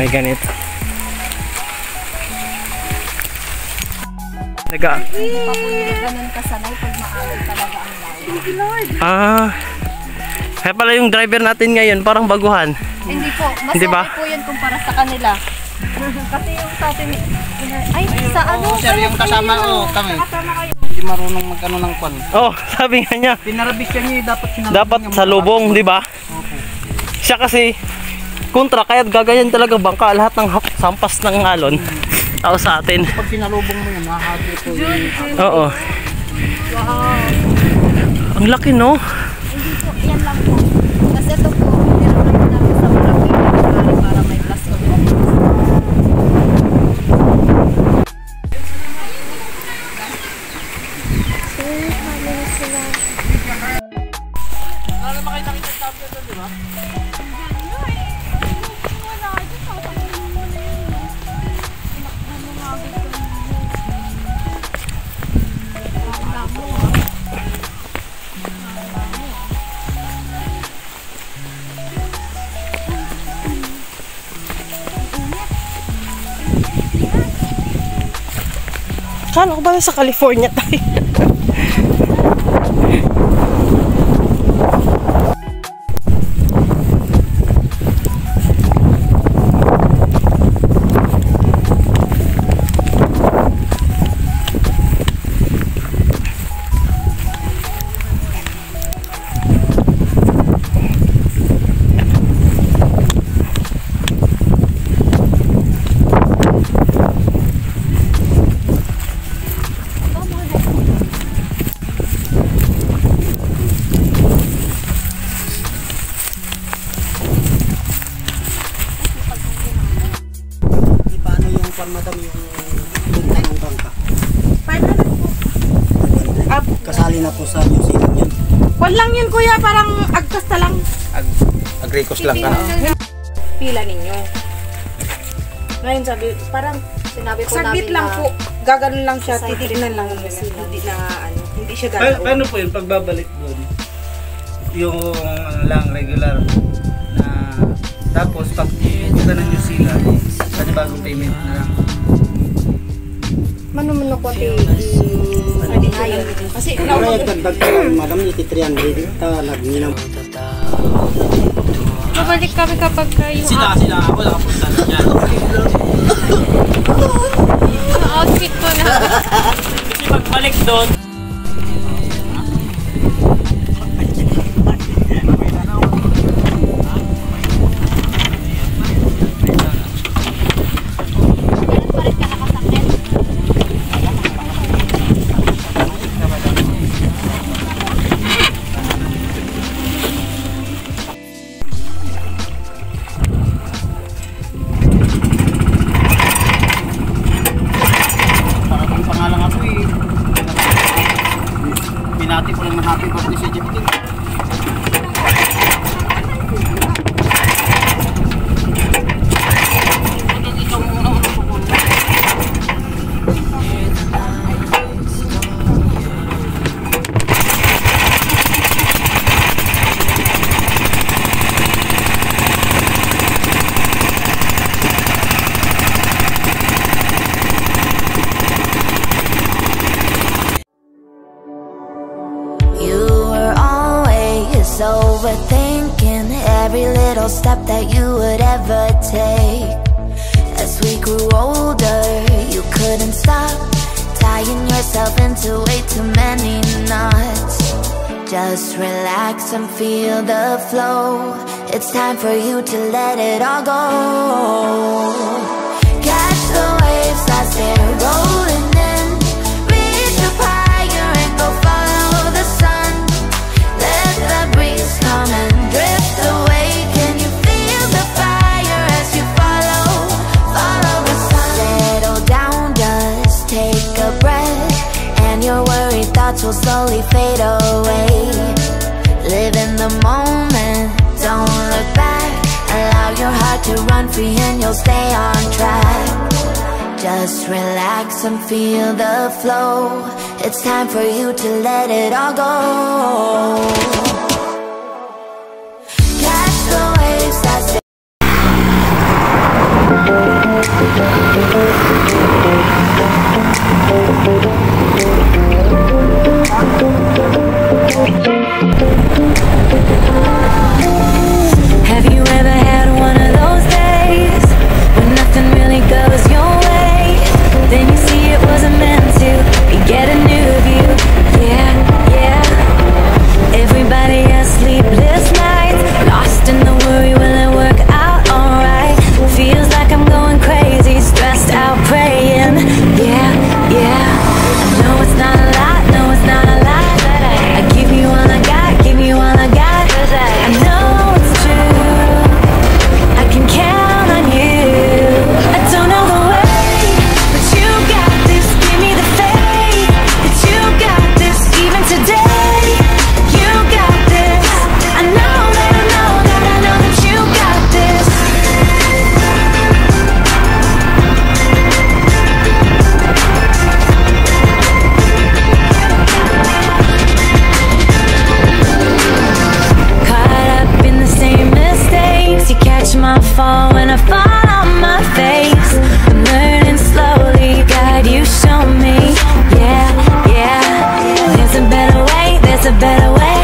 May ganito. Naga. Ganun kasanay pag maalam talaga ang layo. Kaya pala yung driver natin ngayon parang baguhan. Hindi po, mas Hindi ba? okay po yun kumpara sa kanila. Kasi yung sa atin, ay sa ano? Sir, yung kasama kami. Kasama kayo. Hindi marunong mag-ano ng kwan. Oh, sabi nga niya. Pinarabis niya dapat sinabing Dapat sa lubong, di ba? Siya kasi kontra, kaya gagayan talaga bangka lahat ng sampas ng alon. Tao sa atin. Pag pinalubong mo yun, mahahagi po yung... Oo. Wow. Ang laki, no? Hindi po, yan lang po. Kasi ito po, pinarapin namin sa malaki para may plastic. Kala ko ba sa California tayo? Madam yung punta ng bangka. Kasali na po sa New Zealand yun. Wal lang yun kuya, parang agkas na lang. Agricos lang ka. Pila ninyo. Ngayon sabi, parang sinabi po namin lang na, po, gaganon lang siya, titignan lang nila. Hindi na ano, hindi siya gagawin. Paano po yun pagbabalik doon? Yung ano lang, regular na tapos pag pumunta ng New Zealand, bagong payment na lang. Mano ko ti ngayon. Kasi Kaya dagdag ka lang, madam, iti 300 ta nagninam. babalik kami kapag kayo. Sila ako nakapunta na dyan. Outfit ko na. Kasi pagbalik doon, binati ko lang ng happy birthday si Jeff King. You overthinking every little step that you would ever take. As we grew older, you couldn't stop tying yourself into way too many knots. Just relax and feel the flow. It's time for you to let it all go. Catch the waves as they're rolling in. Reach up higher and go follow the sun. Let the breeze come and drift away. Can you feel the fire as you follow the sun? Settle down, just take a breath, and your worried thoughts will slowly fade away. Live in the moment, don't look back. Allow your heart to run free and you'll stay on track. Just relax and feel the flow. It's time for you to let it all go. Catch the waves as they Have you ever had one of those days when nothing really goes your way? Then you see it wasn't meant to. You get a new view. Yeah, yeah. Everybody has sleepless nights, lost in the worry, will it work out alright? Feels like I'm going crazy, stressed out, praying. Yeah, yeah. No, it's not a lot, no, it's not a lot. I give you all I got, give you all I got. I know it's true, I can count on you. I don't know the way, but you got this. Give me the faith that you got this. Even today, you got this. I know that I know that I know that you got this. Caught up in the same mistakes. You catch my fall when I fall on my face. I'm learning slowly, God, you show me. Yeah, yeah. There's a better way, there's a better way.